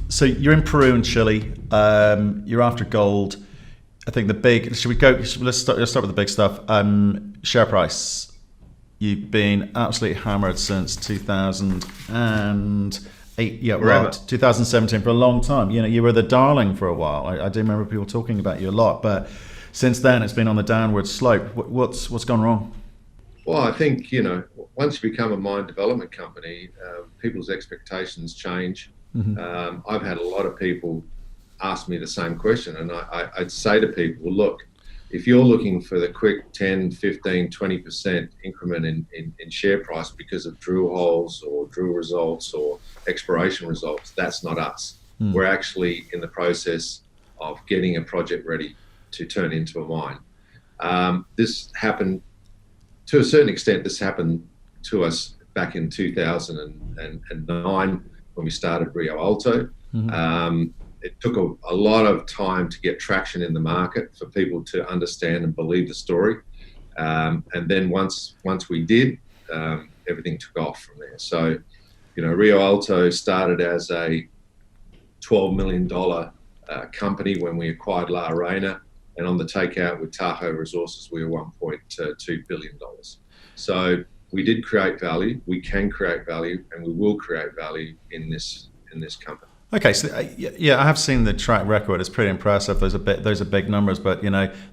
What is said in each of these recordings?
So you're in Peru and Chile. You're after gold. I think the big. Should we go? Let's start with the big stuff. Share price. You've been absolutely hammered since 2008. Yeah, Forever. right. 2017 for a long time. You were the darling for a while. I do remember people talking about you a lot, but since then it's been on the downward slope. What's gone wrong? Well, I think, once you become a mine development company, people's expectations change. I've had a lot of people ask me the same question, and I'd say to people, well, look, if you're looking for the quick 10, 15, 20% increment in share price because of drill holes or drill results or exploration results, that's not us. We're actually in the process of getting a project ready to turn into a mine. This happened, to a certain extent, this happened to us back in 2009 when we started Rio2. It took a lot of time to get traction in the market for people to understand and believe the story. And then once we did, everything took off from there. So, Rio2 started as a $12 million company when we acquired La Arena, and on the takeout with Tahoe Resources, we were $1.2 billion. So we did create value, we can create value, and we will create value in this company. Okay, so yeah, I have seen the track record. It's pretty impressive. Those are big numbers, but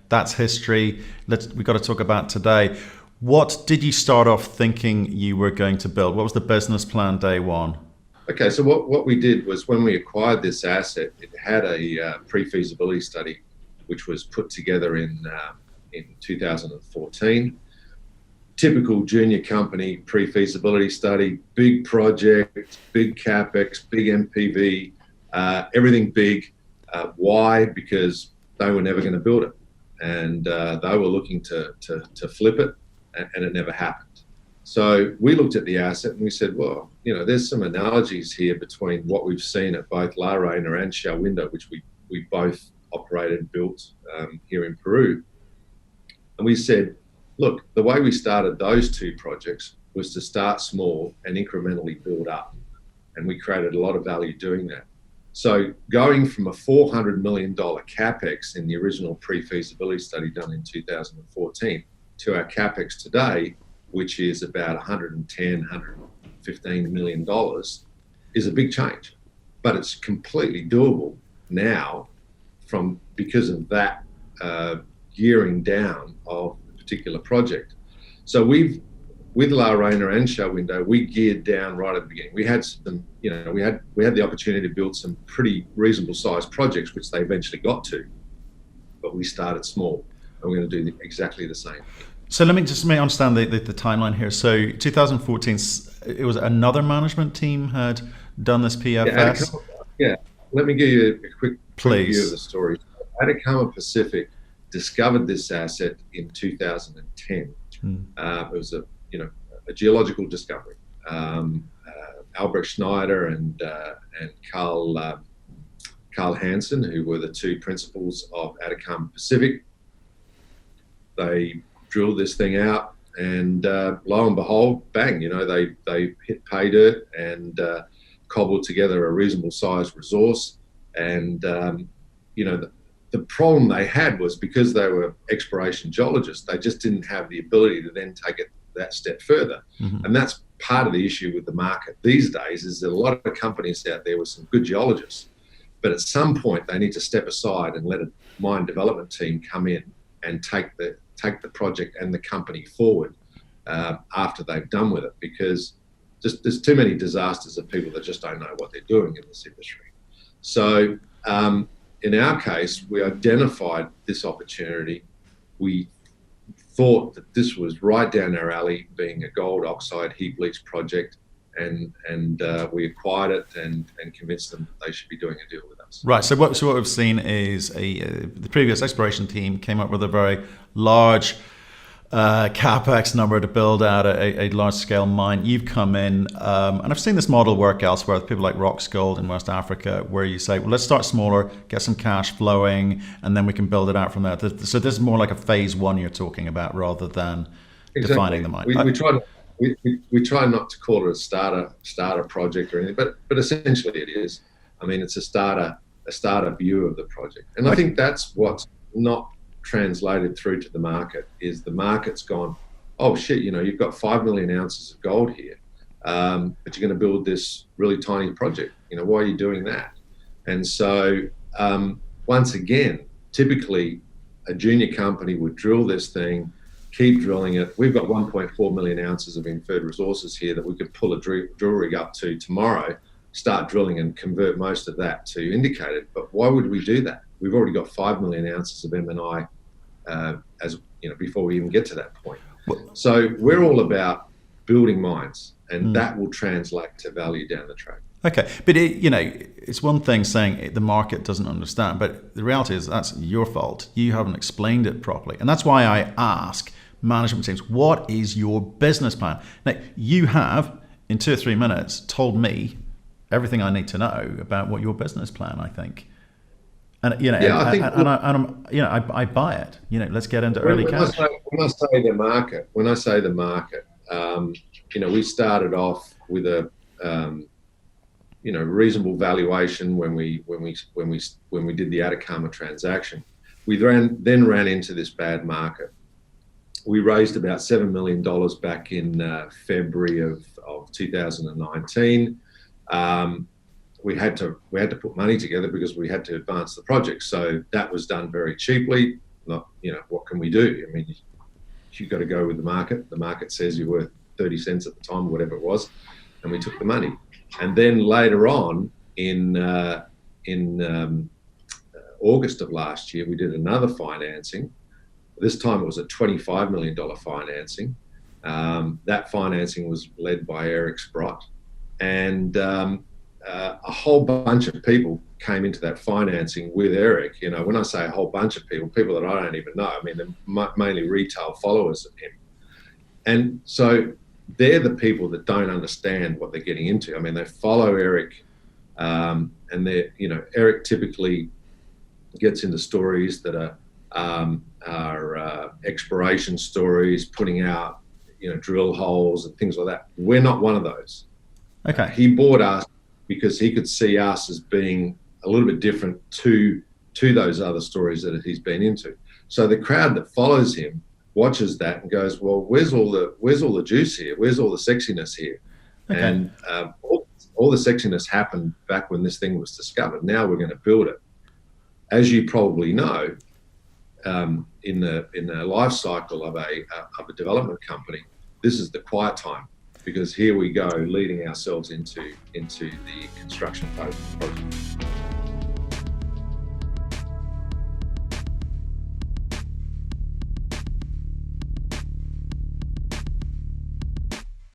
that's history. We've got to talk about today. What did you start off thinking you were going to build? What was the business plan day one? Okay, so what we did was when we acquired this asset, it had a pre-feasibility study, which was put together in 2014. Typical junior company pre-feasibility study, big project, big CAPEX, big MPV, everything big. Why? Because they were never going to build it, and they were looking to flip it, and it never happened. So we looked at the asset and we said, well, there's some analogies here between what we've seen at both La Reina and Shahuindo, which we both operated and built here in Peru. And we said, look, the way we started those two projects was to start small and incrementally build up. And we created a lot of value doing that. So going from a $400 million CAPEX in the original pre-feasibility study done in 2014 to our CAPEX today, which is about $110, $115 million, is a big change. But it's completely doable now because of that gearing down of particular project. So with La Reina and Shahuindo, we geared down right at the beginning. We had some, we had the opportunity to build some pretty reasonable sized projects, which they eventually got to, but we started small, and we're going to do exactly the same. So let me understand the timeline here. So 2014, it was another management team had done this PFS. Yeah, let me give you a quick view of the Please. story. Atacama Pacific discovered this asset in 2010. It was a geological discovery. Albrecht Schneider and Carl Hansen, who were the two principals of Atacama Pacific, they drilled this thing out, and lo and behold, bang! They hit pay dirt and cobbled together a reasonable sized resource. And the problem they had was because they were exploration geologists, they just didn't have the ability to then take it that step further. And that's part of the issue with the market these days, is that a lot of companies out there with some good geologists, but at some point they need to step aside and let a mine development team come in and take the project and the company forward after they've done with it, because there's too many disasters of people that just don't know what they're doing in this industry. So in our case, we identified this opportunity. We thought that this was right down our alley, being a gold oxide heap leach project, and we acquired it and convinced them that they should be doing a deal with us. Right. So what we've seen is the previous exploration team came up with a very large CAPEX number to build out a large-scale mine. You've come in, and I've seen this model work elsewhere with people like Rox Gold in West Africa, where you say, well, let's start smaller, get some cash flowing, and then we can build it out from there. So this is more like a phase one you're talking about, rather than defining the mine. We try not to call it a starter project or anything, but essentially it is. I mean, it's a starter view of the project. And I think that's what's not translated through to the market, is the market's gone, oh shit, you've got 5 million ounces of gold here, but you're going to build this really tiny project. Why are you doing that? And so once again, typically a junior company would drill this thing, keep drilling it. We've got 1.4 million ounces of inferred resources here that we could pull a drill rig up to tomorrow, start drilling and convert most of that to indicated. But why would we do that? We've already got 5 million ounces of M&I before we even get to that point. So we're all about building mines, and that will translate to value down the track. Okay, but it's one thing saying the market doesn't understand, but the reality is that's your fault. You haven't explained it properly. And that's why I ask management teams, what is your business plan? Now, you have, in 2 or 3 minutes, told me everything I need to know about what your business plan, I think. And I buy it. Let's get into early cash. When I say the market, we started off with a reasonable valuation when we did the Atacama transaction. We then ran into this bad market. We raised about $7 million back in February of 2019. We had to put money together because we had to advance the project. So that was done very cheaply. Not, what can we do? I mean, you've got to go with the market. The market says you're worth 30 cents at the time, whatever it was, and we took the money. And then later on, in August of last year, we did another financing. This time it was a $25 million financing. That financing was led by Eric Sprott. And a whole bunch of people came into that financing with Eric. When I say a whole bunch of people that I don't even know, I mean, they're mainly retail followers of him. And so they're the people that don't understand what they're getting into. I mean, they follow Eric, and Eric typically gets into stories that are exploration stories, putting out, drill holes and things like that. We're not one of those. Okay. He bought us because he could see us as being a little bit different to those other stories that he's been into. So the crowd that follows him watches that and goes, well, where's all the juice here? Where's all the sexiness here? Okay. And all the sexiness happened back when this thing was discovered. Now we're going to build it. As you probably know, in the life cycle of a development company, this is the quiet time, because here we go leading ourselves into the construction phase of the project.